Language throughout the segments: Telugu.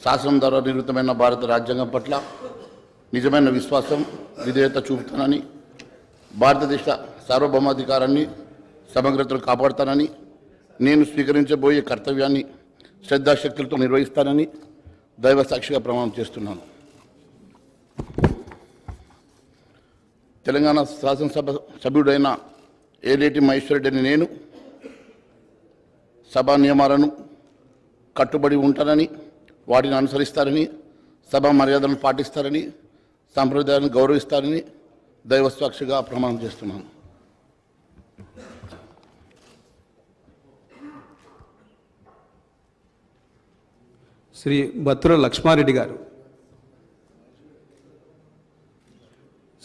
శాసనం ద్వారా నిర్మితమైన భారత రాజ్యాంగం పట్ల నిజమైన విశ్వాసం, విధేయత చూపుతానని, భారతదేశ సార్వభౌమాధికారాన్ని, సమగ్రతను కాపాడుతానని, నేను స్వీకరించబోయే కర్తవ్యాన్ని శ్రద్ధాశక్తులతో నిర్వహిస్తానని దైవ సాక్షిగా ప్రమాణం చేస్తున్నాను. తెలంగాణ శాసనసభ సభ్యుడైన ఏలేటి మహేశ్వరరెడ్డి అని నేను సభా నియమాలను కట్టుబడి ఉంటానని, వాటిని అనుసరిస్తారని, సభా మర్యాదలను పాటిస్తారని, సాంప్రదాయాలను గౌరవిస్తారని దైవ సాక్షిగా ప్రమాణం చేస్తున్నాను. శ్రీ బత్తుల లక్ష్మారెడ్డి గారు,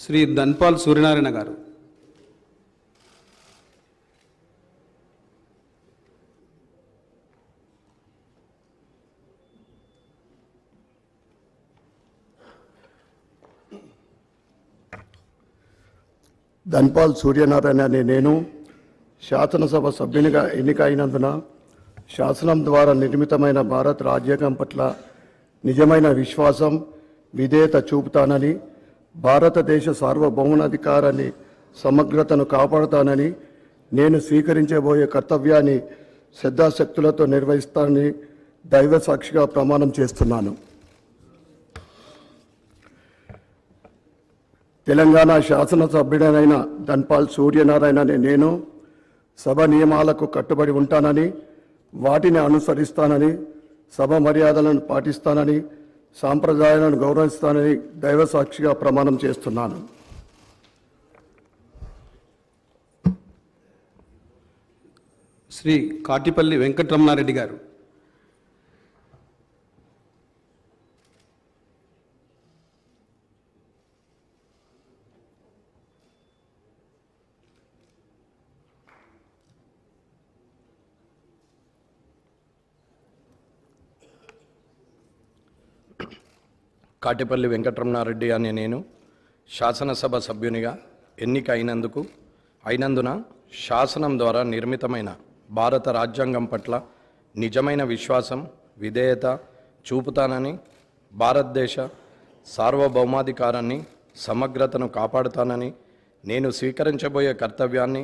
శ్రీ ధన్పాల్ సూర్యనారాయణ గారు, ధన్పాల్ సూర్యనారాయణ అనే నేను శాసనసభ సభ్యునిగా ఎన్నికైనందున శాసనం ద్వారా నిర్మితమైన భారత రాజ్యాంగం పట్ల నిజమైన విశ్వాసం, విధేయత చూపుతానని, భారతదేశ సార్వభౌమాధికారాన్ని, సమగ్రతను కాపాడుతానని, నేను స్వీకరించబోయే కర్తవ్యాన్ని శ్రద్ధాశక్తులతో నిర్వహిస్తానని దైవ సాక్షిగా ప్రమాణం చేస్తున్నాను. తెలంగాణ శాసనసభ్యుడైన ధన్పాల్ సూర్యనారాయణ అనే నేను సభ నియమాలకు కట్టుబడి ఉంటానని, వాటిని అనుసరిస్తానని, సభ మర్యాదలను పాటిస్తానని, సాంప్రదాయాలను గౌరవిస్తానని దైవ సాక్షిగా ప్రమాణం చేస్తున్నాను. శ్రీ కాటిపల్లి వెంకటరమణారెడ్డి గారు, కాటిపల్లి వెంకటరమణారెడ్డి అనే నేను శాసనసభ సభ్యునిగా అయినందున శాసనం ద్వారా నిర్మితమైన భారత రాజ్యాంగం పట్ల నిజమైన విశ్వాసం, విధేయత చూపుతానని, భారతదేశ సార్వభౌమాధికారాన్ని, సమగ్రతను కాపాడుతానని, నేను స్వీకరించబోయే కర్తవ్యాన్ని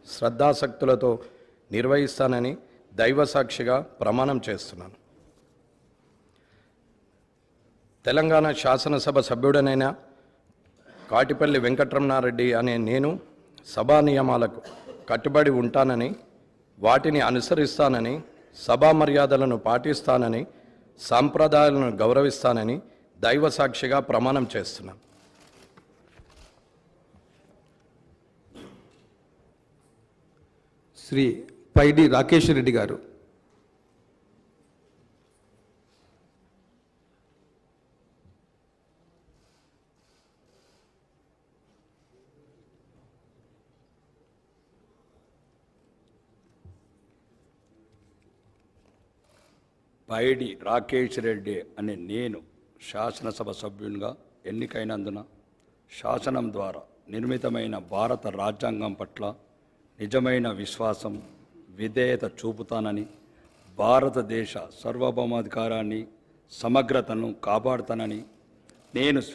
శ్రద్ధాశక్తులతో నిర్వహిస్తానని దైవ సాక్షిగా ప్రమాణం చేస్తున్నాను. తెలంగాణ శాసనసభ సభ్యుడనైన కాటిపల్లి వెంకటరమణారెడ్డి అనే నేను సభా నియమాలకు కట్టుబడి ఉంటానని, వాటిని అనుసరిస్తానని, సభా మర్యాదలను పాటిస్తానని, సాంప్రదాయాలను గౌరవిస్తానని దైవ సాక్షిగా ప్రమాణం చేస్తున్నాను. శ్రీ పైడి రాకేష్ రెడ్డి గారు, పైడి రాకేష్ రెడ్డి అనే నేను శాసనసభ సభ్యునిగా ఎన్నికైనందున శాసనం ద్వారా నిర్మితమైన భారత రాజ్యాంగం పట్ల నిజమైన విశ్వాసం, విధేయత చూపుతానని, భారతదేశ సార్వభౌమాధికారాన్ని, సమగ్రతను కాపాడుతానని, నేను